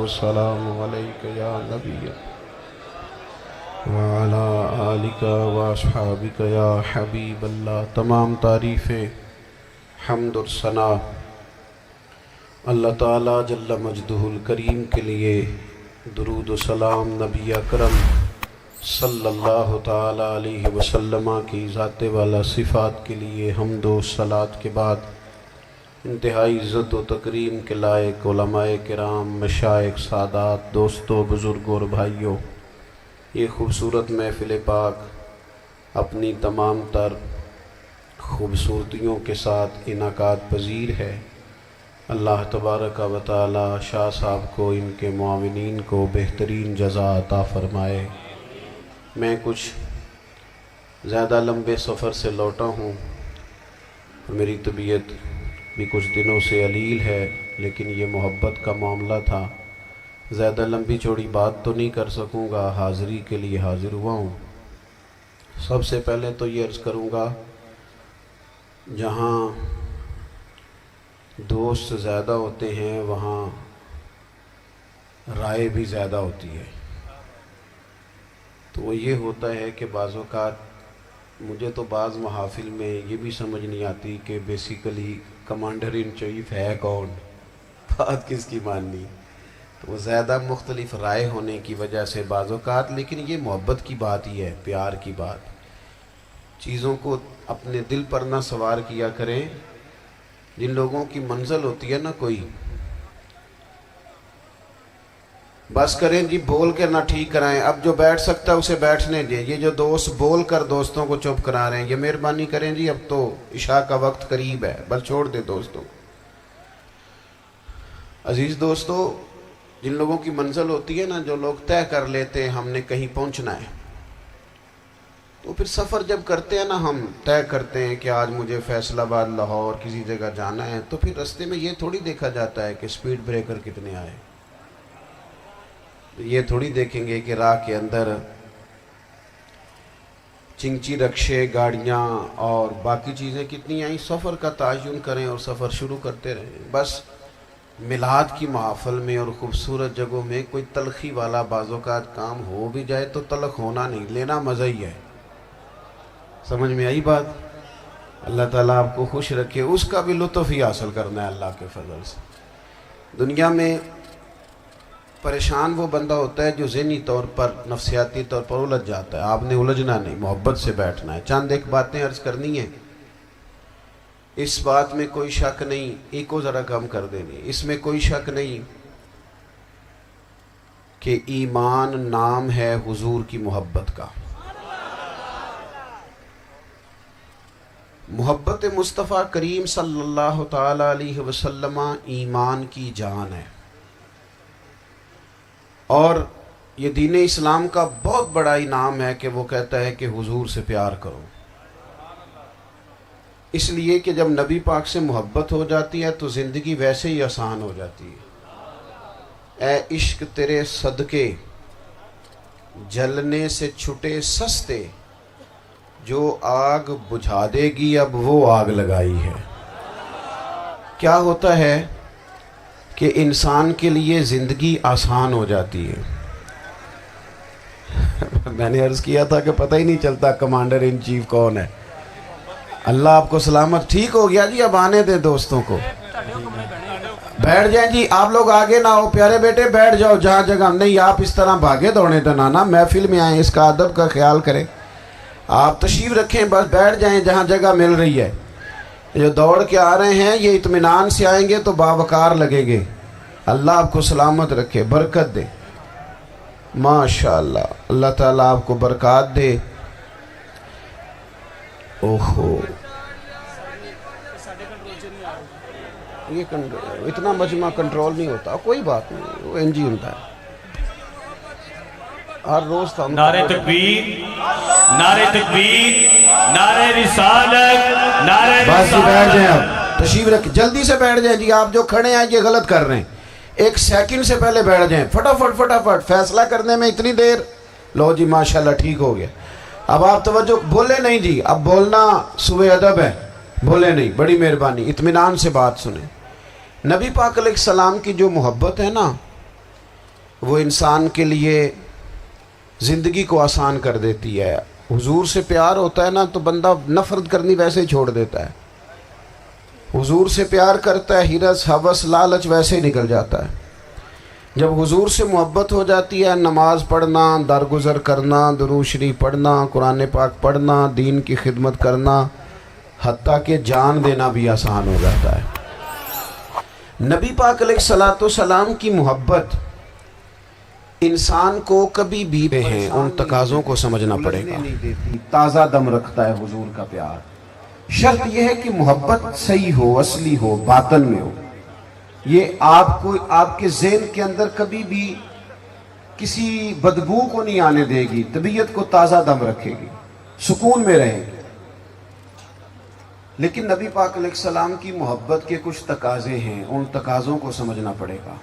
والسلام علیک یا نبی وعلی آلک واصحابک یا حبیب اللہ۔ تمام تعریفیں، حمد و ثنا اللہ تعالیٰ جل مجدہ الکریم کے لیے، درود و سلام نبی اکرم صلی اللہ تعالیٰ علیہ وسلم کی ذات والا صفات کے لیے حمد و صلات کے بعد انتہائی عزت و تکریم کے لائق علماء کرام، مشائخ، سادات، دوستوں، بزرگوں اور بھائیوں، یہ خوبصورت محفل پاک اپنی تمام تر خوبصورتیوں کے ساتھ انعقاد پذیر ہے۔ اللہ تبارک و تعالی شاہ صاحب کو، ان کے معاونین کو بہترین جزا عطا فرمائے۔ میں کچھ زیادہ لمبے سفر سے لوٹا ہوں اور میری طبیعت بھی کچھ دنوں سے علیل ہے، لیکن یہ محبت کا معاملہ تھا، زیادہ لمبی چوڑی بات تو نہیں کر سکوں گا، حاضری کے لیے حاضر ہوا ہوں۔ سب سے پہلے تو یہ عرض کروں گا، جہاں دوست زیادہ ہوتے ہیں وہاں رائے بھی زیادہ ہوتی ہے۔ تو وہ یہ ہوتا ہے کہ بعض اوقات مجھے تو بعض محافل میں یہ بھی سمجھ نہیں آتی کہ بیسیکلی کمانڈر ان چیف ہے کون، بات کس کی ماننی۔ تو وہ زیادہ مختلف رائے ہونے کی وجہ سے بعض اوقات، لیکن یہ محبت کی بات ہی ہے، پیار کی بات۔ چیزوں کو اپنے دل پر نہ سوار کیا کریں۔ جن لوگوں کی منزل ہوتی ہے نا کوئی، بس کریں جی بول کے نہ ٹھیک کرائیں، اب جو بیٹھ سکتا ہے اسے بیٹھنے دیں۔ یہ جو دوست بول کر دوستوں کو چپ کرا رہے ہیں، یہ مہربانی کریں جی، اب تو عشاء کا وقت قریب ہے، بس چھوڑ دیں دوستوں۔ عزیز دوستو، جن لوگوں کی منزل ہوتی ہے نا، جو لوگ طے کر لیتے ہیں ہم نے کہیں پہنچنا ہے، تو پھر سفر جب کرتے ہیں نا، ہم طے کرتے ہیں کہ آج مجھے فیصل آباد، لاہور کسی جگہ جانا ہے، تو پھر رستے میں یہ تھوڑی دیکھا جاتا ہے کہ سپیڈ بریکر کتنے آئے، یہ تھوڑی دیکھیں گے کہ راہ کے اندر چنگچی رکشے، گاڑیاں اور باقی چیزیں کتنی آئیں۔ سفر کا تعین کریں اور سفر شروع کرتے رہیں۔ بس میلاد کی محافل میں اور خوبصورت جگہوں میں کوئی تلخی والا بعض اوقات کام ہو بھی جائے تو تلخ ہونا نہیں، لینا مزہ ہی ہے۔ سمجھ میں آئی بات؟ اللہ تعالیٰ آپ کو خوش رکھے، اس کا بھی لطف ہی حاصل کرنا ہے اللہ کے فضل سے۔ دنیا میں پریشان وہ بندہ ہوتا ہے جو ذہنی طور پر، نفسیاتی طور پر الجھ جاتا ہے۔ آپ نے الجھنا نہیں، محبت سے بیٹھنا ہے۔ چند ایک باتیں عرض کرنی ہیں، اس بات میں کوئی شک نہیں، ایک ذرا کم کر دینی، اس میں کوئی شک نہیں کہ ایمان نام ہے حضور کی محبت کا۔ محبت مصطفیٰ کریم صلی اللہ تعالیٰ علیہ وسلم ایمان کی جان ہے، اور یہ دین اسلام کا بہت بڑا انعام ہے کہ وہ کہتا ہے کہ حضور سے پیار کرو۔ اس لیے کہ جب نبی پاک سے محبت ہو جاتی ہے تو زندگی ویسے ہی آسان ہو جاتی ہے۔ اے عشق تیرے صدقے جلنے سے چھٹے سستے، جو آگ بجھا دے گی اب وہ آگ لگائی ہے۔ کیا ہوتا ہے کہ انسان کے لیے زندگی آسان ہو جاتی ہے۔ میں نے عرض کیا تھا کہ پتہ ہی نہیں چلتا کمانڈر ان چیف کون ہے۔ اللہ آپ کو سلامت، ٹھیک ہو گیا جی، اب آنے دیں دوستوں کو، بیٹھ جائیں جی۔ آپ لوگ آگے نہ ہو پیارے بیٹے، بیٹھ جاؤ جہاں جگہ نہیں، آپ اس طرح بھاگے دوڑے ٹنانا، محفل میں آئیں، اس کا ادب کا خیال کریں۔ آپ تشریف رکھیں، بس بیٹھ جائیں جہاں جگہ مل رہی ہے۔ جو دوڑ کے آ رہے ہیں یہ اطمینان سے آئیں گے تو باوقار لگیں گے۔ اللہ آپ کو سلامت رکھے، برکت دے، ماشاءاللہ، اللہ تعالیٰ آپ کو برکات دے۔ اوہو، یہ اتنا مجمع کنٹرول نہیں ہوتا، کوئی بات نہیں، وہ انجی ہوتا ہے ہر روز تھا۔ نعرہ تکبیر، نعرہ تکبیر، نعرہ رسالت، نعرہ رسالت۔ بس جی بیٹھ جائیں، اب تشریف رکھ، جلدی سے بیٹھ جائیں جی۔ آپ جو کھڑے ہیں یہ غلط کر رہے ہیں، ایک سیکنڈ سے پہلے بیٹھ جائیں، فٹافٹ فٹافٹ، فیصلہ کرنے میں اتنی دیر۔ لو جی ماشاءاللہ ٹھیک ہو گیا۔ اب آپ توجہ، بولے نہیں جی، اب بولنا سوء ادب ہے، بولے نہیں، بڑی مہربانی، اطمینان سے بات سنیں۔ نبی پاک علیہ السلام کی جو محبت ہے نا، وہ انسان کے لیے زندگی کو آسان کر دیتی ہے۔ حضور سے پیار ہوتا ہے نا تو بندہ نفرت کرنی ویسے ہی چھوڑ دیتا ہے۔ حضور سے پیار کرتا ہے، ہرس ہوس لالچ ویسے ہی نکل جاتا ہے۔ جب حضور سے محبت ہو جاتی ہے، نماز پڑھنا، درگزر کرنا، درود شریف پڑھنا، قرآن پاک پڑھنا، دین کی خدمت کرنا، حتیٰ کہ جان دینا بھی آسان ہو جاتا ہے۔ نبی پاک علیہ الصلوۃ والسلام کی محبت انسان کو کبھی بھی ہیں ان تقاضوں کو سمجھنا پڑے گا، تازہ دم رکھتا ہے حضور کا پیار۔ شرط یہ ہے کہ محبت صحیح ہو، اصلی ہو، باطن میں ہو۔ یہ آپ کے ذہن کے اندر کبھی بھی کسی بدبو کو نہیں آنے دے گی، طبیعت کو تازہ دم رکھے گی، سکون میں رہے گی۔ لیکن نبی پاک علیہ السلام کی محبت کے کچھ تقاضے ہیں، ان تقاضوں کو سمجھنا پڑے گا۔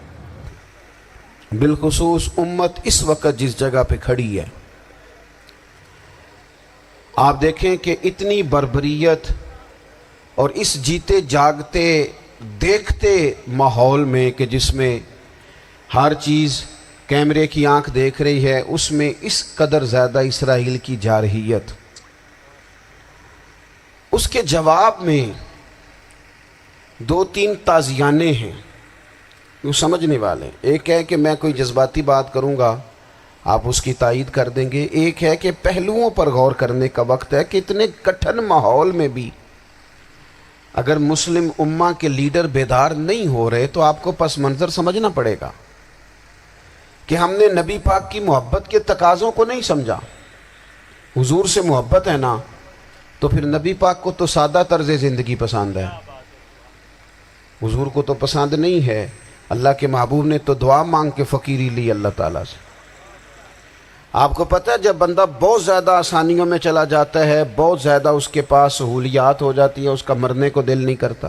بالخصوص امت اس وقت جس جگہ پہ کھڑی ہے، آپ دیکھیں کہ اتنی بربریت اور اس جیتے جاگتے دیکھتے ماحول میں کہ جس میں ہر چیز کیمرے کی آنکھ دیکھ رہی ہے، اس میں اس قدر زیادہ اسرائیل کی جارحیت، اس کے جواب میں دو تین تازیانے ہیں وہ سمجھنے والے۔ ایک ہے کہ میں کوئی جذباتی بات کروں گا، آپ اس کی تائید کر دیں گے۔ ایک ہے کہ پہلوؤں پر غور کرنے کا وقت ہے کہ اتنے کٹھن ماحول میں بھی اگر مسلم امہ کے لیڈر بیدار نہیں ہو رہے تو آپ کو پس منظر سمجھنا پڑے گا کہ ہم نے نبی پاک کی محبت کے تقاضوں کو نہیں سمجھا۔ حضور سے محبت ہے نا تو پھر نبی پاک کو تو سادہ طرز زندگی پسند ہے، حضور کو تو پسند نہیں ہے۔ اللہ کے محبوب نے تو دعا مانگ کے فقیری لی اللہ تعالیٰ سے۔ آپ کو پتہ ہے جب بندہ بہت زیادہ آسانیوں میں چلا جاتا ہے، بہت زیادہ اس کے پاس سہولیات ہو جاتی ہے، اس کا مرنے کو دل نہیں کرتا۔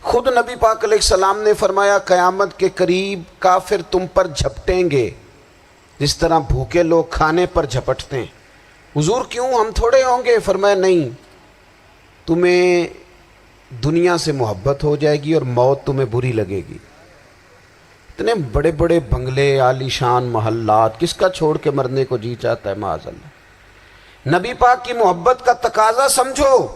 خود نبی پاک علیہ السلام نے فرمایا قیامت کے قریب کافر تم پر جھپٹیں گے جس طرح بھوکے لوگ کھانے پر جھپٹتے ہیں۔ حضور کیوں، ہم تھوڑے ہوں گے؟ فرمایا نہیں، تمہیں دنیا سے محبت ہو جائے گی اور موت تمہیں بری لگے گی۔ اتنے بڑے بڑے بنگلے، عالی شان محلات، کس کا چھوڑ کے مرنے کو جی چاہتا ہے معاذ اللہ۔ نبی پاک کی محبت کا تقاضا سمجھو،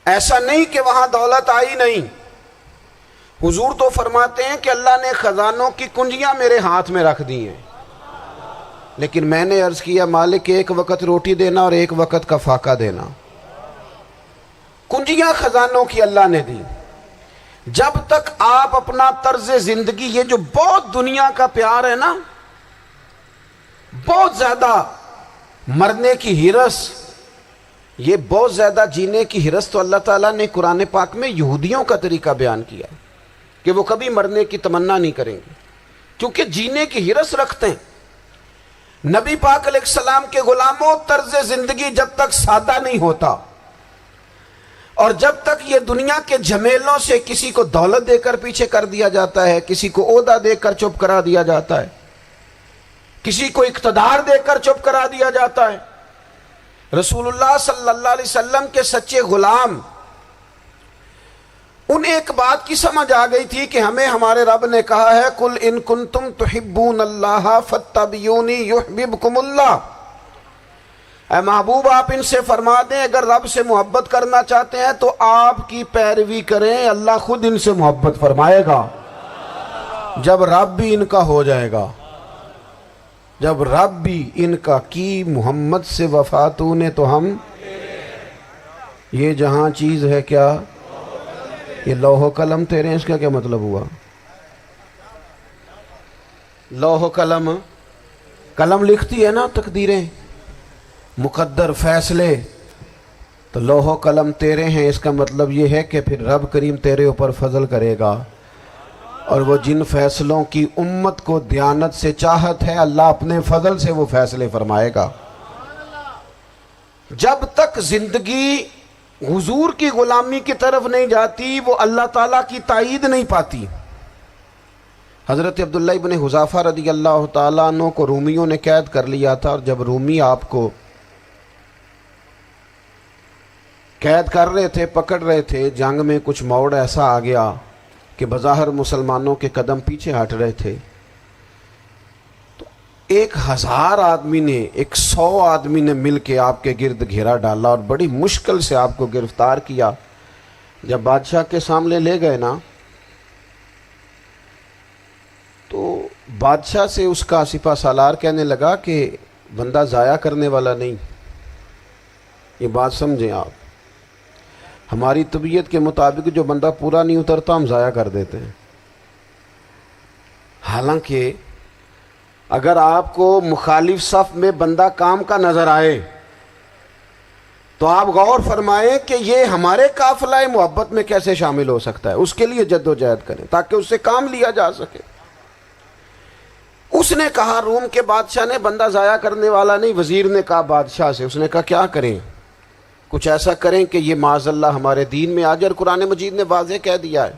ایسا نہیں کہ وہاں دولت آئی نہیں۔ حضور تو فرماتے ہیں کہ اللہ نے خزانوں کی کنجیاں میرے ہاتھ میں رکھ دی ہیں، لیکن میں نے عرض کیا مالک ایک وقت روٹی دینا اور ایک وقت کا فاقہ دینا۔ کنجیاں خزانوں کی اللہ نے دی۔ جب تک آپ اپنا طرز زندگی، یہ جو بہت دنیا کا پیار ہے نا، بہت زیادہ مرنے کی ہرس، یہ بہت زیادہ جینے کی ہرس تو اللہ تعالیٰ نے قرآن پاک میں یہودیوں کا طریقہ بیان کیا کہ وہ کبھی مرنے کی تمنا نہیں کریں گے کیونکہ جینے کی ہرس رکھتے ہیں۔ نبی پاک علیہ السلام کے غلاموں، طرز زندگی جب تک سادہ نہیں ہوتا اور جب تک یہ دنیا کے جھمیلوں سے کسی کو دولت دے کر پیچھے کر دیا جاتا ہے، کسی کو عہدہ دے کر چپ کرا دیا جاتا ہے، کسی کو اقتدار دے کر چپ کرا دیا جاتا ہے، رسول اللہ صلی اللہ علیہ وسلم کے سچے غلام انہیں ایک بات کی سمجھ آ گئی تھی کہ ہمیں ہمارے رب نے کہا ہے قُلْ إِن كُنْتُمْ تُحِبُّونَ اللَّهَ فَاتَّبِعُونِي يُحْبِبْكُمُ اللَّهُ۔ اے محبوب آپ ان سے فرما دیں اگر رب سے محبت کرنا چاہتے ہیں تو آپ کی پیروی کریں، اللہ خود ان سے محبت فرمائے گا۔ جب رب بھی ان کا ہو جائے گا، جب رب بھی ان کا کی محمد سے وفاتوں نے تو ہم، یہ جہاں چیز ہے کیا، یہ لوح و قلم تیرے ہیں، اس کا کیا مطلب ہوا؟ لوح و قلم، قلم لکھتی ہے نا تقدیریں، مقدر فیصلے، تو لوح و قلم تیرے ہیں، اس کا مطلب یہ ہے کہ پھر رب کریم تیرے اوپر فضل کرے گا، اور وہ جن فیصلوں کی امت کو دیانت سے چاہت ہے اللہ اپنے فضل سے وہ فیصلے فرمائے گا۔ جب تک زندگی حضور کی غلامی کی طرف نہیں جاتی وہ اللہ تعالیٰ کی تائید نہیں پاتی۔ حضرت عبداللہ ابن حذافہ رضی اللہ تعالیٰ عنہ کو رومیوں نے قید کر لیا تھا، اور جب رومی آپ کو قید کر رہے تھے، پکڑ رہے تھے، جنگ میں کچھ موڑ ایسا آ گیا کہ بظاہر مسلمانوں کے قدم پیچھے ہٹ رہے تھے، تو 1000 آدمی نے 100 آدمی نے مل کے آپ کے گرد گھیرا ڈالا اور بڑی مشکل سے آپ کو گرفتار کیا۔ جب بادشاہ کے سامنے لے گئے نا، تو بادشاہ سے اس کا سپہ سالار کہنے لگا کہ بندہ ضائع کرنے والا نہیں، یہ بات سمجھیں آپ، ہماری طبیعت کے مطابق جو بندہ پورا نہیں اترتا ہم ضائع کر دیتے ہیں۔ حالانکہ اگر آپ کو مخالف صف میں بندہ کام کا نظر آئے تو آپ غور فرمائیں کہ یہ ہمارے قافلہ محبت میں کیسے شامل ہو سکتا ہے، اس کے لیے جد و جہد کریں تاکہ اس سے کام لیا جا سکے۔ اس نے کہا، روم کے بادشاہ نے، بندہ ضائع کرنے والا نہیں۔ وزیر نے کہا بادشاہ سے، اس نے کہا کیا کریں؟ کچھ ایسا کریں کہ یہ معاذ اللہ ہمارے دین میں آ جائے۔ اور قرآن مجید نے واضح کہہ دیا ہے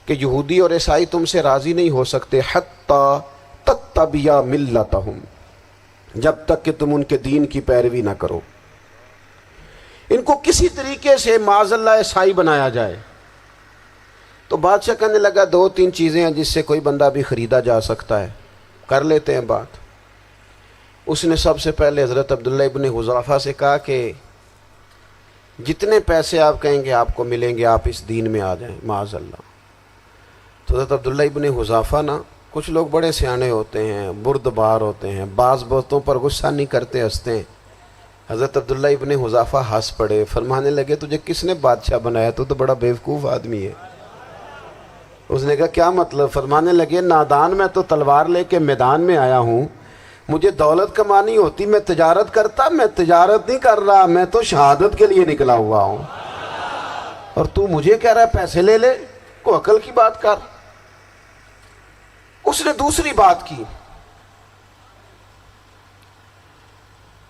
کہ یہودی اور عیسائی تم سے راضی نہیں ہو سکتے حتی تتبع ملتہم، جب تک کہ تم ان کے دین کی پیروی نہ کرو، ان کو کسی طریقے سے معاذ اللہ عیسائی بنایا جائے۔ تو بادشاہ کہنے لگا 2-3 چیزیں ہیں جس سے کوئی بندہ بھی خریدا جا سکتا ہے، کر لیتے ہیں بات۔ اس نے سب سے پہلے حضرت عبداللہ ابن حذافہ سے کہا کہ جتنے پیسے آپ کہیں گے آپ کو ملیں گے، آپ اس دین میں آ جائیں معاذ اللہ۔ تو حضرت عبداللہ ابن حذافہ نا، کچھ لوگ بڑے سیانے ہوتے ہیں، بردبار ہوتے ہیں، بعض باتوں پر غصہ نہیں کرتے، ہنستے ہیں۔ حضرت عبداللہ ابن حذافہ ہنس پڑے، فرمانے لگے تجھے کس نے بادشاہ بنایا؟ تو بڑا بیوقوف آدمی ہے۔ اس نے کہا کیا مطلب؟ فرمانے لگے نادان، میں تو تلوار لے کے میدان میں آیا ہوں، مجھے دولت کمانی ہوتی میں تجارت کرتا، میں تجارت نہیں کر رہا، میں تو شہادت کے لیے نکلا ہوا ہوں، اور تو مجھے کہہ رہا ہے پیسے لے لے، کو عقل کی بات کر۔ اس نے دوسری بات کی،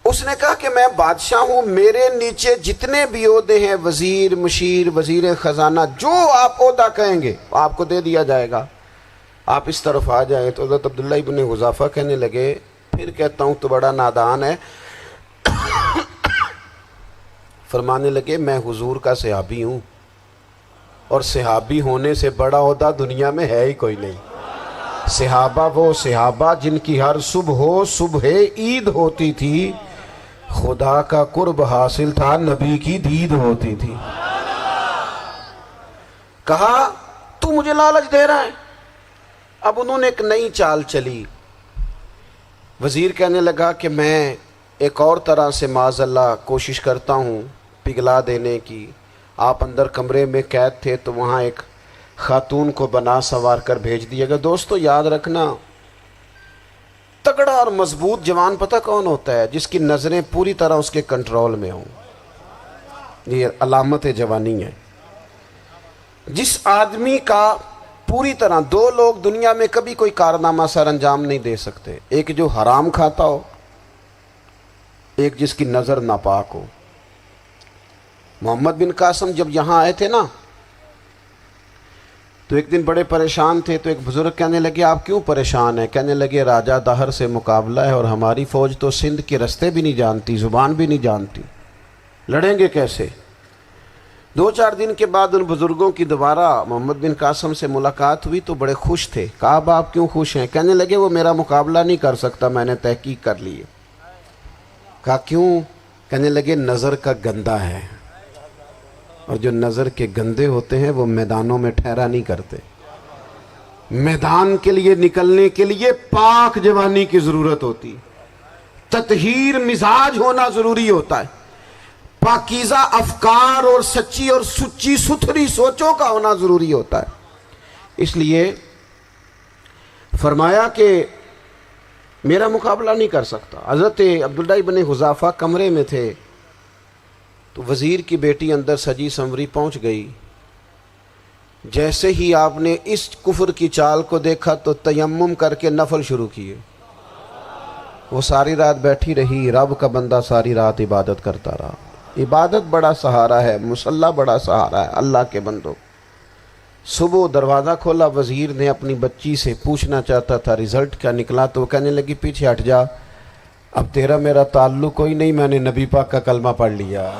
اس نے کہا کہ میں بادشاہ ہوں، میرے نیچے جتنے بھی عہدے ہیں، وزیر، مشیر، وزیر خزانہ، جو آپ عہدہ کہیں گے آپ کو دے دیا جائے گا، آپ اس طرف آ جائیں۔ تو حضرت عبداللہ ابن حذافہ کہنے لگے پھر کہتا ہوں تو بڑا نادان ہے۔ فرمانے لگے میں حضور کا صحابی ہوں، اور صحابی ہونے سے بڑا عہدہ دنیا میں ہے ہی کوئی نہیں۔ صحابہ وہ صحابہ جن کی ہر صبح عید ہوتی تھی، خدا کا قرب حاصل تھا، نبی کی دید ہوتی تھی۔ کہا تو مجھے لالچ دے رہا ہے۔ اب انہوں نے ایک نئی چال چلی۔ وزیر کہنے لگا کہ میں ایک اور طرح سے معاذ اللہ کوشش کرتا ہوں پگھلا دینے کی۔ آپ اندر کمرے میں قید تھے تو وہاں ایک خاتون کو بنا سوار کر بھیج دیا گیا۔ دوستو یاد رکھنا، تگڑا اور مضبوط جوان پتہ کون ہوتا ہے؟ جس کی نظریں پوری طرح اس کے کنٹرول میں ہوں، یہ علامت جوانی ہے۔ جس آدمی کا پوری طرح، 2 لوگ دنیا میں کبھی کوئی کارنامہ سر انجام نہیں دے سکتے، ایک جو حرام کھاتا ہو، ایک جس کی نظر ناپاک ہو۔ محمد بن قاسم جب یہاں آئے تھے نا، تو ایک دن بڑے پریشان تھے، تو ایک بزرگ کہنے لگے آپ کیوں پریشان ہیں؟ کہنے لگے راجہ دہر سے مقابلہ ہے، اور ہماری فوج تو سندھ کے رستے بھی نہیں جانتی، زبان بھی نہیں جانتی، لڑیں گے کیسے؟ 2-4 دن کے بعد ان بزرگوں کی دوبارہ محمد بن قاسم سے ملاقات ہوئی تو بڑے خوش تھے۔ کہا اب آپ کیوں خوش ہیں؟ کہنے لگے وہ میرا مقابلہ نہیں کر سکتا، میں نے تحقیق کر لی ہے۔ کہا کیوں؟ کہنے لگے نظر کا گندہ ہے، اور جو نظر کے گندے ہوتے ہیں وہ میدانوں میں ٹھہرا نہیں کرتے۔ میدان کے لیے نکلنے کے لیے پاک جوانی کی ضرورت ہوتی، تطہیر مزاج ہونا ضروری ہوتا ہے، پاکیزہ افکار اور سچی اور سچی ستھری سوچوں کا ہونا ضروری ہوتا ہے۔ اس لیے فرمایا کہ میرا مقابلہ نہیں کر سکتا۔ حضرت عبداللہ ابن حذافہ کمرے میں تھے، تو وزیر کی بیٹی اندر سجی سنوری پہنچ گئی۔ جیسے ہی آپ نے اس کفر کی چال کو دیکھا تو تیمم کر کے نفل شروع کیے۔ وہ ساری رات بیٹھی رہی، رب کا بندہ ساری رات عبادت کرتا رہا۔ عبادت بڑا سہارا ہے، مصلی بڑا سہارا ہے اللہ کے بندوں۔ صبح دروازہ کھولا، وزیر نے اپنی بچی سے پوچھنا چاہتا تھا رزلٹ کیا نکلا، تو وہ کہنے لگی پیچھے ہٹ جا، اب تیرا میرا تعلق کوئی نہیں، میں نے نبی پاک کا کلمہ پڑھ لیا۔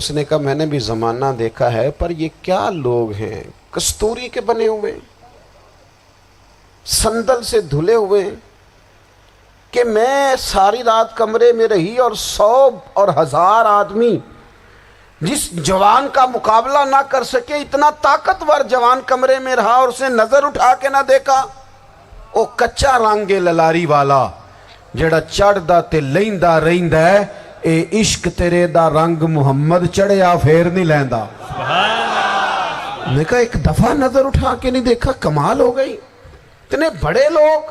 اس نے کہا میں نے بھی زمانہ دیکھا ہے، پر یہ کیا لوگ ہیں، کستوری کے بنے ہوئے، سندل سے دھلے ہوئے، کہ میں ساری رات کمرے میں رہی اور 100 اور 1000 آدمی جس جوان کا مقابلہ نہ کر سکے، اتنا طاقتور جوان کمرے میں رہا اور اس نے نظر اٹھا کے نہ دیکھا، او کچا رنگ للاری والا جڑا چڑھدا تے لیندا رہندا ہے، اے عشق تیرے دا رنگ محمد چڑھیا پھر نہیں لیندا۔ میں کہا ایک دفعہ نظر اٹھا کے نہیں دیکھا، کمال ہو گئی، اتنے بڑے لوگ،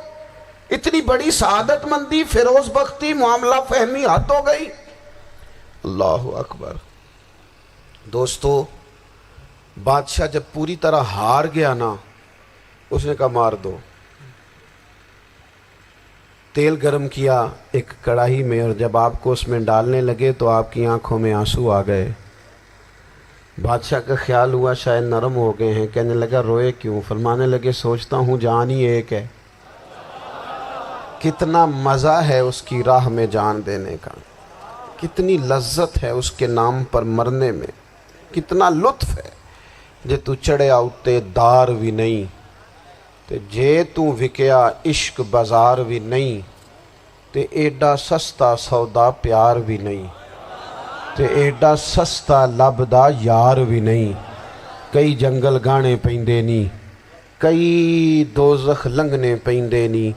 اتنی بڑی سعادت مندی، فیروز بختی، معاملہ فہمی حد ہو گئی۔ اللہ اکبر۔ دوستو بادشاہ جب پوری طرح ہار گیا نا، اس نے کہا مار دو، تیل گرم کیا ایک کڑاہی میں، اور جب آپ کو اس میں ڈالنے لگے تو آپ کی آنکھوں میں آنسو آ گئے۔ بادشاہ کا خیال ہوا شاید نرم ہو گئے ہیں، کہنے لگا روئے کیوں؟ فرمانے لگے سوچتا ہوں جان ہی ایک ہے، کتنا مزہ ہے اس کی راہ میں جان دینے کا، کتنی لذت ہے اس کے نام پر مرنے میں، کتنا لطف ہے۔ جے تو چڑھیا اتے دار بھی نہیں تے جے تو وکیا عشق بازار بھی نہیں، تے ایڈا سستا سودا پیار بھی نہیں، تے ایڈا سستا لبدا یار بھی نہیں۔ کئی جنگل گانے پیندے نہیں، کئی دوزخ لنگنے پیندے نہیں،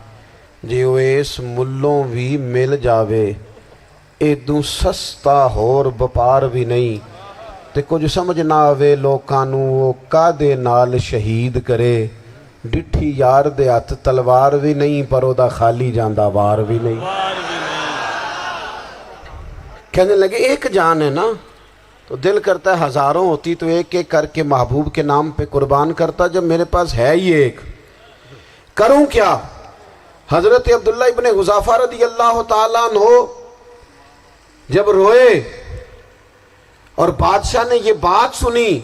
جے وہ اس ملوں بھی مل جاوے ایدوں سستا ہور بپار بھی نہیں۔ تے کچھ سمجھ نہ آوے لوکانوں وہ کادے نال شہید کرے، ڈٹھی یار دے ہاتھ تلوار بھی نہیں، پر او دا خالی جاندہ وار بھی نہیں۔ کہنے لگے ایک جان ہے نا، تو دل کرتا ہے ہزاروں ہوتی تو ایک ایک کر کے محبوب کے نام پہ قربان کرتا، جب میرے پاس ہے ہی ایک، کروں کیا؟ حضرت عبداللہ ابن حذافہ رضی اللہ تعالیٰ عنہ جب روئے اور بادشاہ نے یہ بات سنی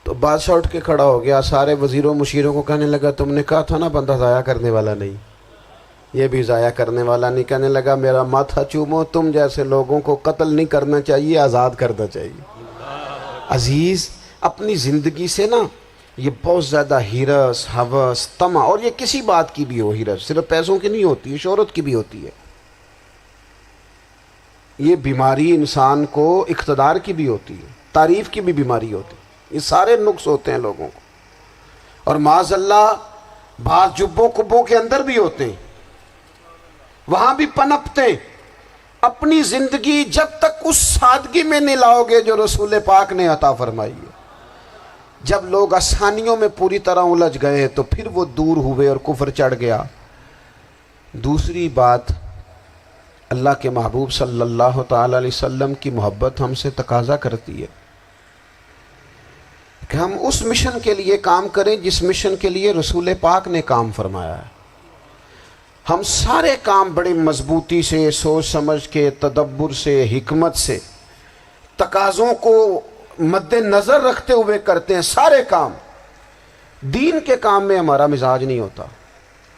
تو بادشاہ اٹھ کے کھڑا ہو گیا، سارے وزیروں مشیروں کو کہنے لگا تم نے کہا تھا نا بندہ ضائع کرنے والا نہیں، یہ بھی ضائع کرنے والا نہیں۔ کہنے لگا میرا ماتھا چومو، تم جیسے لوگوں کو قتل نہیں کرنا چاہیے، آزاد کرنا چاہیے۔ عزیز اپنی زندگی سے نا یہ بہت زیادہ ہرس، ہوس، طمع، اور یہ کسی بات کی بھی ہو، ہرس صرف پیسوں کی نہیں ہوتی ہے، شہرت کی بھی ہوتی ہے، یہ بیماری انسان کو اقتدار کی بھی ہوتی ہے، تعریف کی بھی بیماری ہوتی ہے، یہ سارے نقص ہوتے ہیں لوگوں کو، اور معاذ اللہ بعض جبوں کبوں کے اندر بھی ہوتے ہیں، وہاں بھی پنپتے ہیں۔ اپنی زندگی جب تک اس سادگی میں نہیں لاؤ گے جو رسول پاک نے عطا فرمائی ہے، جب لوگ آسانیوں میں پوری طرح الجھ گئے تو پھر وہ دور ہوئے اور کفر چڑھ گیا۔ دوسری بات، اللہ کے محبوب صلی اللہ تعالی علیہ وسلم کی محبت ہم سے تقاضا کرتی ہے کہ ہم اس مشن کے لیے کام کریں جس مشن کے لیے رسول پاک نے کام فرمایا ہے۔ ہم سارے کام بڑے مضبوطی سے، سوچ سمجھ کے، تدبر سے، حکمت سے، تقاضوں کو مد نظر رکھتے ہوئے کرتے ہیں سارے کام۔ دین کے کام میں ہمارا مزاج نہیں ہوتا،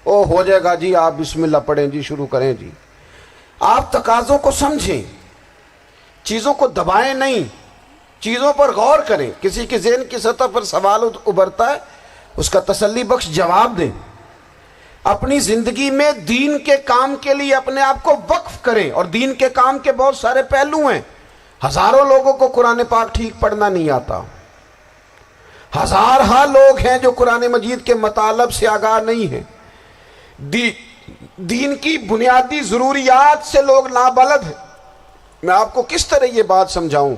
او ہو جائے گا جی، آپ بسم اللہ پڑھیں جی، شروع کریں جی۔ آپ تقاضوں کو سمجھیں، چیزوں کو دبائیں نہیں، چیزوں پر غور کریں۔ کسی کے ذہن کی سطح پر سوال ابھرتا ہے، اس کا تسلی بخش جواب دیں۔ اپنی زندگی میں دین کے کام کے لیے اپنے آپ کو وقف کریں، اور دین کے کام کے بہت سارے پہلو ہیں۔ ہزاروں لوگوں کو قرآن پاک ٹھیک پڑھنا نہیں آتا، ہزارہا لوگ ہیں جو قرآن مجید کے مطالب سے آگاہ نہیں ہیں، دین کی بنیادی ضروریات سے لوگ نابلد ہیں۔ میں آپ کو کس طرح یہ بات سمجھاؤں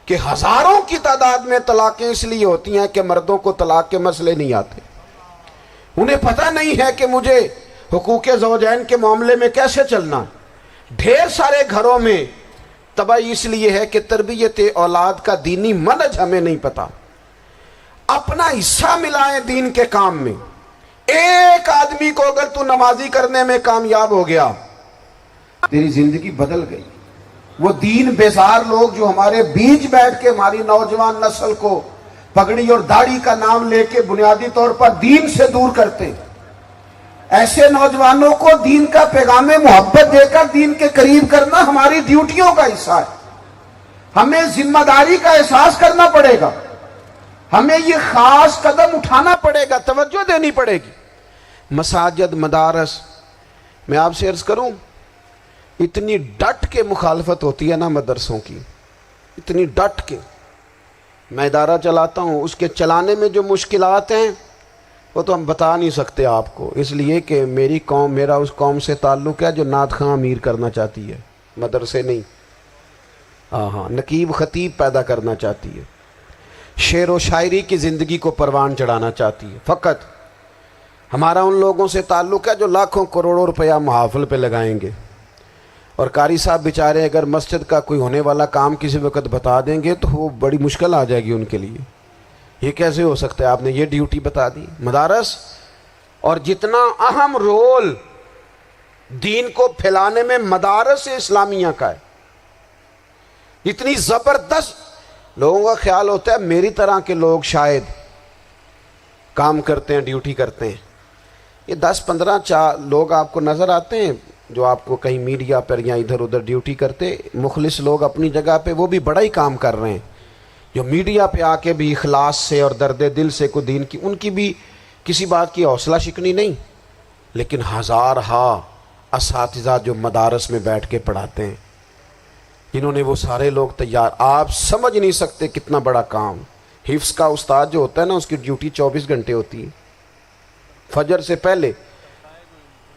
کہ ہزاروں کی تعداد میں طلاقیں اس لیے ہوتی ہیں کہ مردوں کو طلاق کے مسئلے نہیں آتے، انہیں پتہ نہیں ہے کہ مجھے حقوق زوجین کے معاملے میں کیسے چلنا۔ ڈھیر سارے گھروں میں تباہی اس لیے ہے کہ تربیت اولاد کا دینی منہج ہمیں نہیں پتا۔ اپنا حصہ ملائیں دین کے کام میں۔ ایک آدمی کو اگر تو نمازی کرنے میں کامیاب ہو گیا، تیری زندگی بدل گئی۔ وہ دین بیزار لوگ جو ہمارے بیچ بیٹھ کے ہماری نوجوان نسل کو پگڑی اور داڑھی کا نام لے کے بنیادی طور پر دین سے دور کرتے، ایسے نوجوانوں کو دین کا پیغام محبت دے کر دین کے قریب کرنا ہماری ڈیوٹیوں کا حصہ ہے۔ ہمیں ذمہ داری کا احساس کرنا پڑے گا، ہمیں یہ خاص قدم اٹھانا پڑے گا، توجہ دینی پڑے گی۔ مساجد، مدارس، میں آپ سے عرض کروں، اتنی ڈٹ کے مخالفت ہوتی ہے نا مدرسوں کی، اتنی ڈٹ کے۔ میں ادارہ چلاتا ہوں، اس کے چلانے میں جو مشکلات ہیں وہ تو ہم بتا نہیں سکتے آپ کو، اس لیے کہ میری قوم، میرا اس قوم سے تعلق ہے جو نعت خواں امیر کرنا چاہتی ہے، مدرسے نہیں۔ ہاں، نقیب خطیب پیدا کرنا چاہتی ہے، شعر و شاعری کی زندگی کو پروان چڑھانا چاہتی ہے۔ فقط ہمارا ان لوگوں سے تعلق ہے جو لاکھوں کروڑوں روپیہ محافل پہ لگائیں گے، اور قاری صاحب بیچارے اگر مسجد کا کوئی ہونے والا کام کسی وقت بتا دیں گے تو وہ بڑی مشکل آ جائے گی ان کے لیے۔ یہ کیسے ہو سکتا ہے، آپ نے یہ ڈیوٹی بتا دی؟ مدارس، اور جتنا اہم رول دین کو پھیلانے میں مدارس اسلامیہ کا ہے، اتنی زبردست، لوگوں کا خیال ہوتا ہے میری طرح کے لوگ شاید کام کرتے ہیں، ڈیوٹی کرتے ہیں۔ یہ 10-15 لوگ آپ کو نظر آتے ہیں جو آپ کو کہیں میڈیا پر یا ادھر ادھر ڈیوٹی کرتے، مخلص لوگ اپنی جگہ پہ، وہ بھی بڑا ہی کام کر رہے ہیں، جو میڈیا پہ آ کے بھی اخلاص سے اور درد دل سے کو دین کی، ان کی بھی کسی بات کی حوصلہ شکنی نہیں، لیکن ہزارہا اساتذہ جو مدارس میں بیٹھ کے پڑھاتے ہیں، جنہوں نے وہ سارے لوگ تیار، آپ سمجھ نہیں سکتے کتنا بڑا کام۔ حفظ کا استاد جو ہوتا ہے نا، اس کی ڈیوٹی 24 گھنٹے ہوتی ہے، فجر سے پہلے،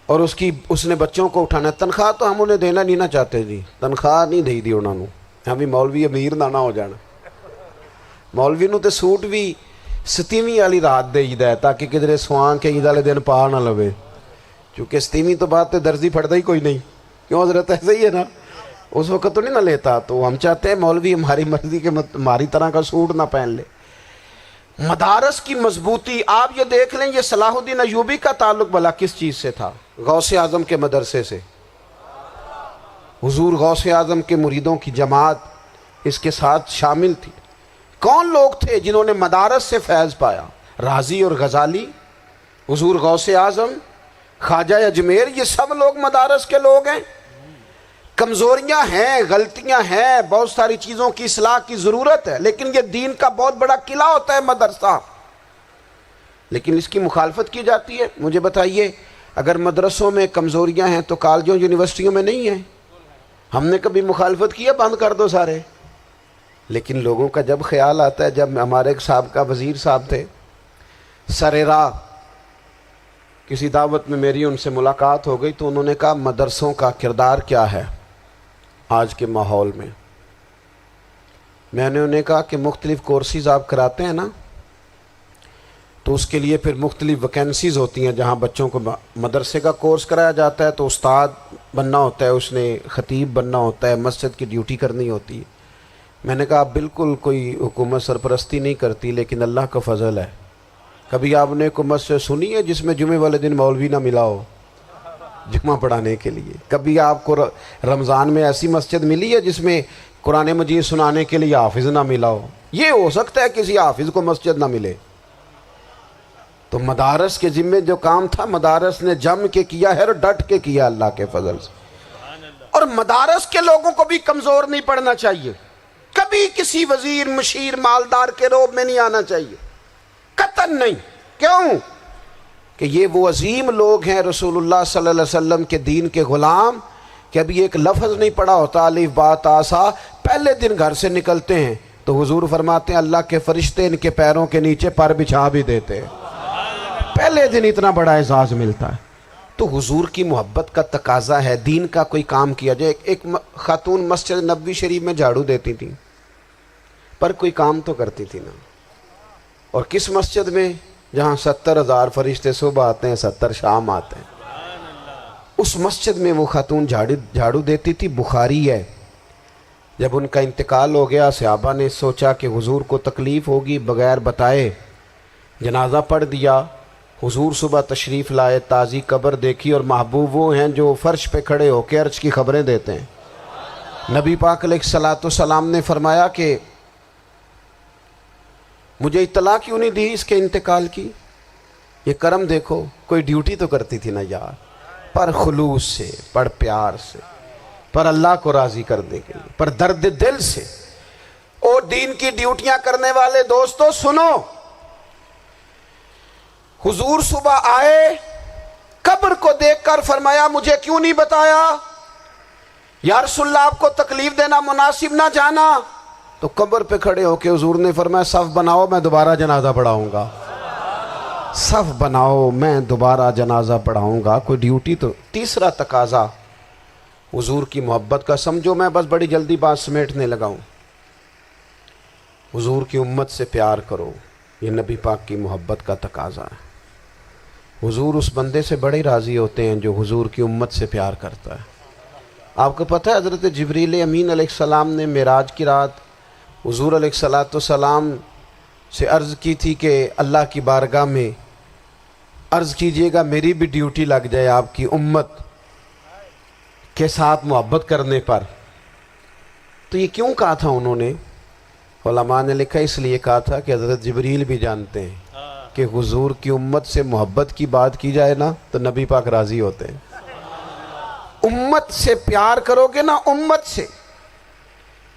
اور اس نے بچوں کو اٹھانا ہے۔ تنخواہ تو ہم انہیں دینا نہیں نہ چاہتے جی، تنخواہ نہیں دے دی انہوں نے، ہمیں مولوی امیر نہ ہو جانا، مولوی نو تے سوٹ بھی 27ویں والی رات دے ہے تاکہ کدھر سوان کے عید والے دن پا نہ لوے، چونکہ 27ویں تو بات تے درزی پھڑتا ہی کوئی نہیں، کیوں حضرت؟ ایسے ہی ہے نا، اس وقت تو نہیں نہ لیتا، تو ہم چاہتے ہیں مولوی ہماری مرضی کے ہماری طرح کا سوٹ نہ پہن لے۔ مدارس کی مضبوطی، آپ یہ دیکھ لیں، یہ صلاح الدین ایوبی کا تعلق بھلا کس چیز سے تھا؟ غوث اعظم کے مدرسے سے۔ حضور غوث اعظم کے مریدوں کی جماعت اس کے ساتھ شامل تھی۔ کون لوگ تھے جنہوں نے مدارس سے فیض پایا؟ رازی اور غزالی، حضور غوث اعظم، خواجہ اجمیر، یہ سب لوگ مدارس کے لوگ ہیں۔ کمزوریاں ہیں، غلطیاں ہیں، بہت ساری چیزوں کی اصلاح کی ضرورت ہے، لیکن یہ دین کا بہت بڑا قلعہ ہوتا ہے مدرسہ، لیکن اس کی مخالفت کی جاتی ہے۔ مجھے بتائیے، اگر مدرسوں میں کمزوریاں ہیں تو کالجوں یونیورسٹیوں میں نہیں ہیں؟ ہم نے کبھی مخالفت کی ہے بند کر دو سارے؟ لیکن لوگوں کا جب خیال آتا ہے، جب ہمارے ایک صاحب کا وزیر صاحب تھے سر راہ، کسی دعوت میں میری ان سے ملاقات ہو گئی تو انہوں نے کہا مدرسوں کا کردار کیا ہے آج کے ماحول میں؟ میں نے انہیں کہا کہ مختلف کورسز آپ کراتے ہیں نا، تو اس کے لیے پھر مختلف ویکنسیز ہوتی ہیں، جہاں بچوں کو مدرسے کا کورس کرایا جاتا ہے تو استاد بننا ہوتا ہے، اس نے خطیب بننا ہوتا ہے، مسجد کی ڈیوٹی کرنی ہوتی ہے۔ میں نے کہا آپ بالکل کوئی حکومت سرپرستی نہیں کرتی، لیکن اللہ کا فضل ہے، کبھی آپ نے حکومت سے سنی ہے جس میں جمعے والے دن مولوی نہ ملا ہو جمعہ پڑھانے کے لیے؟ کبھی آپ کو رمضان میں ایسی مسجد ملی ہے جس میں قرآن مجید سنانے کے لیے حافظ نہ ملا ہو؟ یہ ہو سکتا ہے کسی حافظ کو مسجد نہ ملے۔ تو مدارس کے ذمے جو کام تھا مدارس نے جم کے کیا ہے اور ڈٹ کے کیا اللہ کے فضل سے۔ اور مدارس کے لوگوں کو بھی کمزور نہیں پڑنا چاہیے، کبھی کسی وزیر، مشیر، مالدار کے روب میں نہیں آنا چاہیے، قطعاً نہیں۔ کیوں؟ کہ یہ وہ عظیم لوگ ہیں رسول اللہ صلی اللہ علیہ وسلم کے دین کے غلام، کہ ابھی ایک لفظ نہیں پڑا ہوتا الف با تا سا، پہلے دن گھر سے نکلتے ہیں تو حضور فرماتے ہیں اللہ کے فرشتے ان کے پیروں کے نیچے پر بچھا بھی دیتے ہیں، پہلے دن اتنا بڑا اعزاز ملتا ہے۔ تو حضور کی محبت کا تقاضا ہے، دین کا کوئی کام کیا جائے۔ ایک خاتون مسجد نبوی شریف میں جھاڑو دیتی تھی، پر کوئی کام تو کرتی تھی نا۔ اور کس مسجد میں؟ جہاں 70,000 فرشتے صبح آتے ہیں، 70 شام آتے ہیں، اس مسجد میں وہ خاتون جھاڑو دیتی تھی۔ بخاری ہے، جب ان کا انتقال ہو گیا صحابہ نے سوچا کہ حضور کو تکلیف ہوگی، بغیر بتائے جنازہ پڑھ دیا۔ حضور صبح تشریف لائے، تازی قبر دیکھی، اور محبوب وہ ہیں جو فرش پہ کھڑے ہو کے عرش کی خبریں دیتے ہیں۔ نبی پاک علیہ الصلوۃ والسلام نے فرمایا کہ مجھے اطلاع کیوں نہیں دی اس کے انتقال کی؟ یہ کرم دیکھو، کوئی ڈیوٹی تو کرتی تھی نا یار، پر خلوص سے، پر پیار سے، پر اللہ کو راضی کرنے کے لیے، پر درد دل سے۔ اور دین کی ڈیوٹیاں کرنے والے دوستو سنو، حضور صبح آئے، قبر کو دیکھ کر فرمایا مجھے کیوں نہیں بتایا؟ یا رسول اللہ آپ کو تکلیف دینا مناسب نہ جانا؟ تو قبر پہ کھڑے ہو کے حضور نے فرمایا صف بناؤ، میں دوبارہ جنازہ پڑھاؤں گا، صف بناؤ میں دوبارہ جنازہ پڑھاؤں گا۔ کوئی ڈیوٹی تو۔ تیسرا تقاضا حضور کی محبت کا، سمجھو میں بس بڑی جلدی بات سمیٹنے لگا ہوں۔ حضور کی امت سے پیار کرو، یہ نبی پاک کی محبت کا تقاضا ہے۔ حضور اس بندے سے بڑے راضی ہوتے ہیں جو حضور کی امت سے پیار کرتا ہے۔ آپ کو پتہ ہے حضرت جبریل امین علیہ السلام نے معراج کی رات حضور علیہ السلام سے عرض کی تھی کہ اللہ کی بارگاہ میں عرض کیجئے گا میری بھی ڈیوٹی لگ جائے آپ کی امت کے ساتھ محبت کرنے پر۔ تو یہ کیوں کہا تھا انہوں نے؟ علماء نے لکھا اس لیے کہا تھا کہ حضرت جبریل بھی جانتے ہیں کہ حضور کی امت سے محبت کی بات کی جائے نا تو نبی پاک راضی ہوتے ہیں۔ امت سے پیار کرو گے نا، امت سے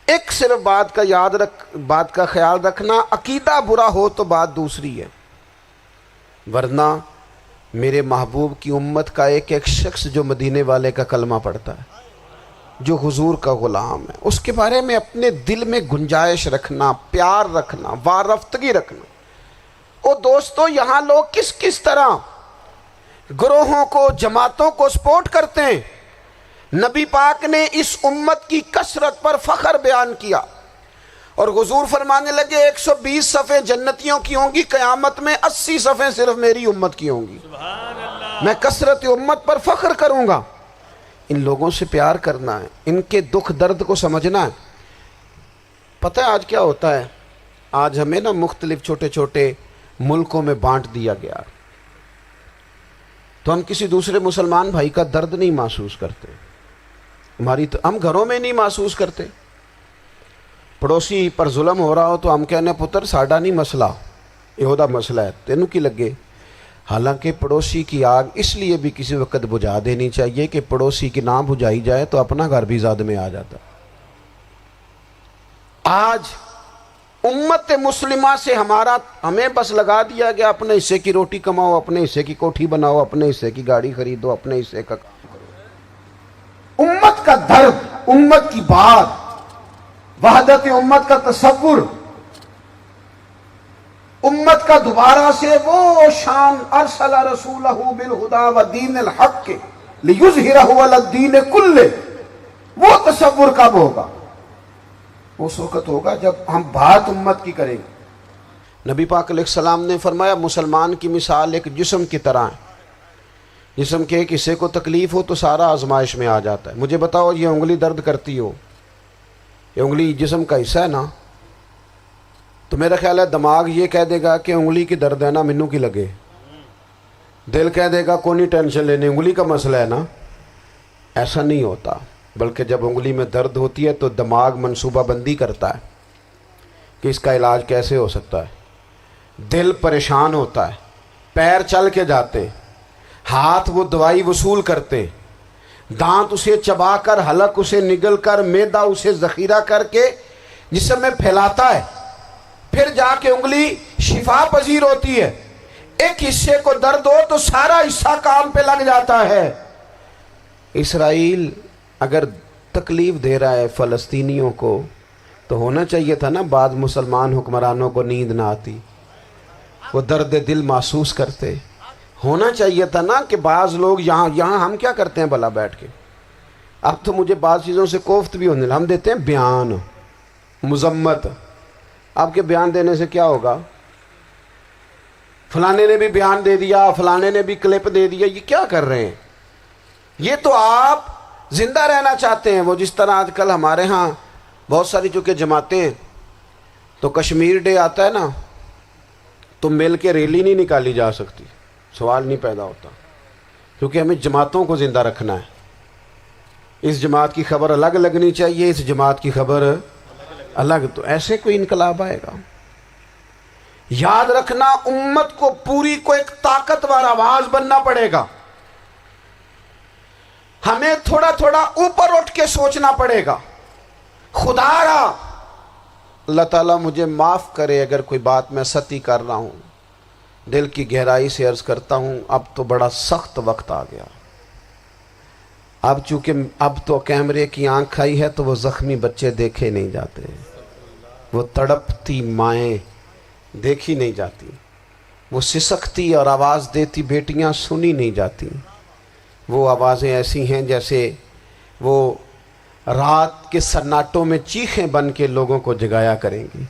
ایک صرف بات کا خیال رکھنا، عقیدہ برا ہو تو بات دوسری ہے، ورنہ میرے محبوب کی امت کا ایک ایک شخص جو مدینے والے کا کلمہ پڑھتا ہے، جو حضور کا غلام ہے، اس کے بارے میں اپنے دل میں گنجائش رکھنا، پیار رکھنا، وارفتگی رکھنا۔ اور دوستو یہاں لوگ کس طرح گروہوں کو، جماعتوں کو سپورٹ کرتے ہیں۔ نبی پاک نے اس امت کی کثرت پر فخر بیان کیا اور حضور فرمانے لگے 120 صفیں جنتیوں کی ہوں گی، قیامت میں 80 صفیں صرف میری امت کی ہوں گی، میں کثرت امت پر فخر کروں گا۔ ان لوگوں سے پیار کرنا ہے، ان کے دکھ درد کو سمجھنا ہے۔ پتہ ہے آج کیا ہوتا ہے؟ آج ہمیں نا مختلف چھوٹے چھوٹے ملکوں میں بانٹ دیا گیا، تو ہم کسی دوسرے مسلمان بھائی کا درد نہیں محسوس کرتے، ہم گھروں میں نہیں محسوس کرتے۔ پڑوسی پر ظلم ہو رہا ہو تو ہم کہنے پتر ساڈا نہیں مسئلہ، یہ دا مسئلہ ہے، تینوں کی لگے۔ حالانکہ پڑوسی کی آگ اس لیے بھی کسی وقت بجھا دینی چاہیے کہ پڑوسی کی نہ بجھائی جائے تو اپنا گھر بھی زاد میں آ جاتا۔ آج امت مسلمہ سے ہمیں بس لگا دیا گیا اپنے حصے کی روٹی کماؤ، اپنے حصے کی کوٹھی بناؤ، اپنے حصے کی گاڑی خریدو، اپنے حصے کا کام کرو۔ امت کا درد، امت کی بات، وحدت امت کا تصور، امت کا دوبارہ سے وہ شان ارسل رسولہ بالہدی ودین الحق لیظہرہ علی الدین کلہ، وہ تصور کب ہوگا؟ اس وقت ہوگا جب ہم بات امت کی کریں گے۔ نبی پاک علیہ السلام نے فرمایا مسلمان کی مثال ایک جسم کی طرح ہے، جسم کے ایک حصے کو تکلیف ہو تو سارا آزمائش میں آ جاتا ہے۔ مجھے بتاؤ یہ انگلی درد کرتی ہو، یہ انگلی جسم کا حصہ ہے نا، تو میرا خیال ہے دماغ یہ کہہ دے گا کہ انگلی کی درد ہے نا منو کی لگے، دل کہہ دے گا کوئی نہیں ٹینشن لینے، انگلی کا مسئلہ ہے نا۔ ایسا نہیں ہوتا، بلکہ جب انگلی میں درد ہوتی ہے تو دماغ منصوبہ بندی کرتا ہے کہ اس کا علاج کیسے ہو سکتا ہے، دل پریشان ہوتا ہے، پیر چل کے جاتے، ہاتھ وہ دوائی وصول کرتے، دانت اسے چبا کر، حلق اسے نگل کر، معدہ اسے ذخیرہ کر کے جسم میں پھیلاتا ہے، پھر جا کے انگلی شفا پذیر ہوتی ہے۔ ایک حصے کو درد ہو تو سارا حصہ کام پہ لگ جاتا ہے۔ اسرائیل اگر تکلیف دے رہا ہے فلسطینیوں کو تو ہونا چاہیے تھا نا بعض مسلمان حکمرانوں کو نیند نہ آتی، وہ درد دل محسوس کرتے، ہونا چاہیے تھا نا کہ بعض لوگ یہاں ہم کیا کرتے ہیں بھلا بیٹھ کے، اب تو مجھے بعض چیزوں سے کوفت بھی ہونے لگا، ہم دیتے ہیں بیان، مذمت۔ آپ کے بیان دینے سے کیا ہوگا؟ فلانے نے بھی بیان دے دیا، فلانے نے بھی کلپ دے دیا، یہ کیا کر رہے ہیں؟ یہ تو آپ زندہ رہنا چاہتے ہیں۔ وہ جس طرح آج کل ہمارے ہاں بہت ساری چونکہ جماعتیں ہیں تو کشمیر ڈے آتا ہے نا تو مل کے ریلی نہیں نکالی جا سکتی، سوال نہیں پیدا ہوتا، کیونکہ ہمیں جماعتوں کو زندہ رکھنا ہے۔ اس جماعت کی خبر الگ لگنی چاہیے، اس جماعت کی خبر الگ، تو ایسے کوئی انقلاب آئے گا؟ یاد رکھنا امت کو پوری کو ایک طاقتور آواز بننا پڑے گا، ہمیں تھوڑا تھوڑا اوپر اٹھ کے سوچنا پڑے گا۔ خدا را اللہ تعالیٰ مجھے معاف کرے اگر کوئی بات میں ستی کر رہا ہوں، دل کی گہرائی سے عرض کرتا ہوں اب تو بڑا سخت وقت آ گیا۔ اب چونکہ اب تو کیمرے کی آنکھ آئی ہے تو وہ زخمی بچے دیکھے نہیں جاتے، وہ تڑپتی مائیں دیکھی نہیں جاتی، وہ سسکتی اور آواز دیتی بیٹیاں سنی نہیں جاتی۔ وہ آوازیں ایسی ہیں جیسے وہ رات کے سناٹوں میں چیخیں بن کے لوگوں کو جگایا کریں گی۔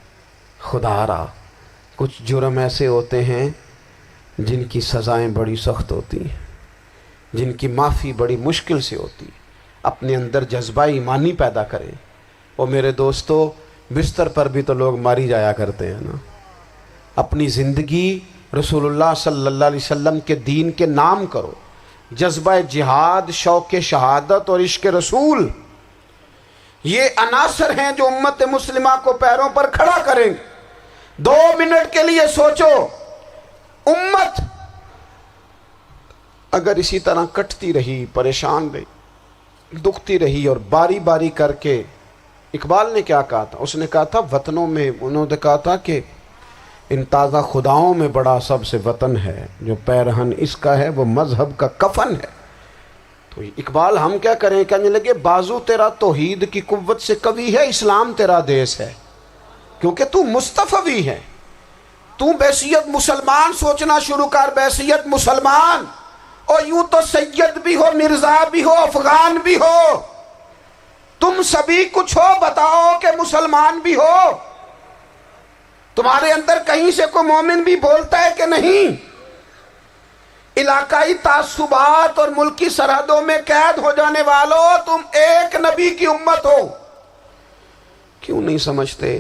خدا را کچھ جرم ایسے ہوتے ہیں جن کی سزائیں بڑی سخت ہوتی ہیں، جن کی معافی بڑی مشکل سے ہوتی۔ اپنے اندر جذبہ ایمانی پیدا کریں۔ اور میرے دوستو، بستر پر بھی تو لوگ ماری جایا کرتے ہیں نا۔ اپنی زندگی رسول اللہ صلی اللہ علیہ وسلم کے دین کے نام کرو۔ جذبہ جہاد، شوق شہادت اور عشق رسول، یہ عناصر ہیں جو امت مسلمہ کو پیروں پر کھڑا کریں گے۔ 2 منٹ کے لیے سوچو، امت اگر اسی طرح کٹتی رہی، پریشان رہی، دکھتی رہی اور باری باری کر کے، اقبال نے کیا کہا تھا؟ اس نے کہا تھا وطنوں میں، انہوں نے کہا تھا کہ ان تازہ خداؤں میں بڑا سب سے وطن ہے، جو پیرہن اس کا ہے وہ مذہب کا کفن ہے۔ تو اقبال ہم کیا کریں؟ کہنے لگے بازو تیرا توحید کی قوت سے قوی ہے، اسلام تیرا دیس ہے، کیونکہ تو مصطفی ہے۔ تو بحیثیت مسلمان سوچنا شروع کر، بحیثیت مسلمان، اور یوں تو سید بھی ہو، مرزا بھی ہو، افغان بھی ہو، تم سبھی کچھ ہو، بتاؤ کہ مسلمان بھی ہو۔ تمہارے اندر کہیں سے کوئی مومن بھی بولتا ہے کہ نہیں؟ علاقائی تعصبات اور ملکی سرحدوں میں قید ہو جانے والوں، تم ایک نبی کی امت ہو۔ کیوں نہیں سمجھتے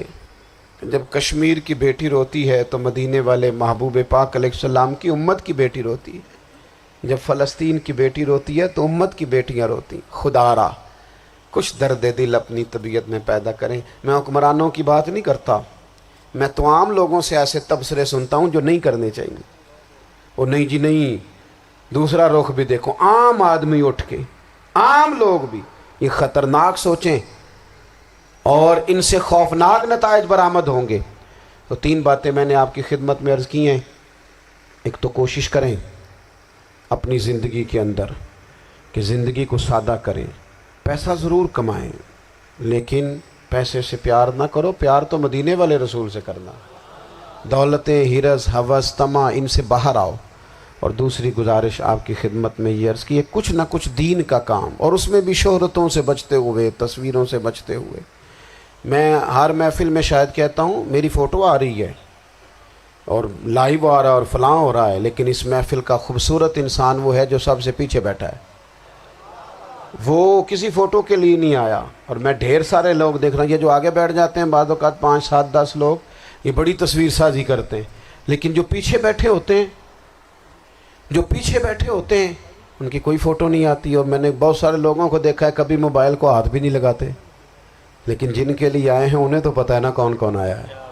کہ جب کشمیر کی بیٹی روتی ہے تو مدینے والے محبوب پاک علیہ السلام کی امت کی بیٹی روتی ہے، جب فلسطین کی بیٹی روتی ہے تو امت کی بیٹیاں روتی۔ خدا را کچھ درد دل اپنی طبیعت میں پیدا کریں۔ میں حکمرانوں کی بات نہیں کرتا، میں تو عام لوگوں سے ایسے تبصرے سنتا ہوں جو نہیں کرنے چاہیے۔ اور نہیں جی نہیں، دوسرا رخ بھی دیکھو، عام آدمی اٹھ کے، عام لوگ بھی یہ خطرناک سوچیں اور ان سے خوفناک نتائج برآمد ہوں گے۔ تو 3 باتیں میں نے آپ کی خدمت میں عرض کی ہیں۔ ایک تو کوشش کریں اپنی زندگی کے اندر کہ زندگی کو سادہ کریں، پیسہ ضرور کمائیں لیکن پیسے سے پیار نہ کرو، پیار تو مدینے والے رسول سے کرنا۔ دولتیں، ہرس، ہوس، طمع، ان سے باہر آؤ۔ اور دوسری گزارش آپ کی خدمت میں یہ عرض کی ہے، کچھ نہ کچھ دین کا کام، اور اس میں بھی شہرتوں سے بچتے ہوئے، تصویروں سے بچتے ہوئے۔ میں ہر محفل میں شاید کہتا ہوں میری فوٹو آ رہی ہے اور لائیو آ رہا ہے اور فلاں ہو رہا ہے، لیکن اس محفل کا خوبصورت انسان وہ ہے جو سب سے پیچھے بیٹھا ہے۔ وہ کسی فوٹو کے لیے نہیں آیا۔ اور میں ڈھیر سارے لوگ دیکھ رہا ہوں، یہ جو آگے بیٹھ جاتے ہیں بعض اوقات 5، 7، 10 لوگ، یہ بڑی تصویر سازی کرتے ہیں، لیکن جو پیچھے بیٹھے ہوتے ہیں، جو پیچھے بیٹھے ہوتے ہیں ان کی کوئی فوٹو نہیں آتی۔ اور میں نے بہت سارے لوگوں کو دیکھا ہے کبھی موبائل کو ہاتھ بھی نہیں لگاتے، لیکن جن کے لیے آئے ہیں انہیں تو پتہ ہے نا کون کون آیا ہے۔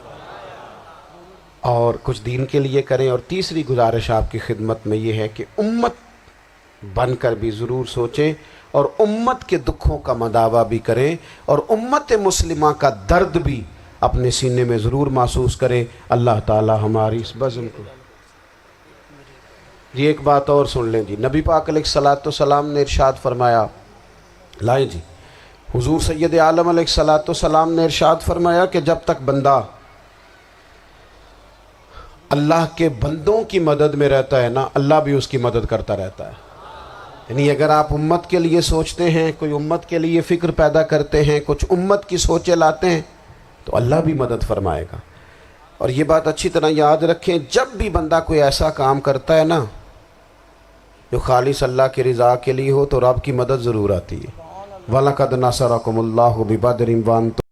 اور کچھ دین کے لیے کریں۔ اور تیسری گزارش آپ کی خدمت میں یہ ہے کہ امت بن کر بھی ضرور سوچیں اور امت کے دکھوں کا مداوع بھی کریں، اور امت مسلمہ کا درد بھی اپنے سینے میں ضرور محسوس کریں۔ اللہ تعالی ہماری اس بزم کو۔ یہ ایک بات اور سن لیں جی، نبی پاک علیہ الصلوۃ والسلام نے ارشاد فرمایا، لائیں جی، حضور سید عالم علیہ الصلوۃ والسلام نے ارشاد فرمایا کہ جب تک بندہ اللہ کے بندوں کی مدد میں رہتا ہے نا، اللہ بھی اس کی مدد کرتا رہتا ہے۔ یعنی اگر آپ امت کے لیے سوچتے ہیں، کوئی امت کے لیے فکر پیدا کرتے ہیں، کچھ امت کی سوچیں لاتے ہیں، تو اللہ بھی مدد فرمائے گا۔ اور یہ بات اچھی طرح یاد رکھیں، جب بھی بندہ کوئی ایسا کام کرتا ہے نا جو خالص اللہ کی رضا کے لیے ہو تو رب کی مدد ضرور آتی ہے۔ وَلَقَدْ نَصَرَكُمُ اللَّهُ بِبَدْرٍ وَأَنْتُمْ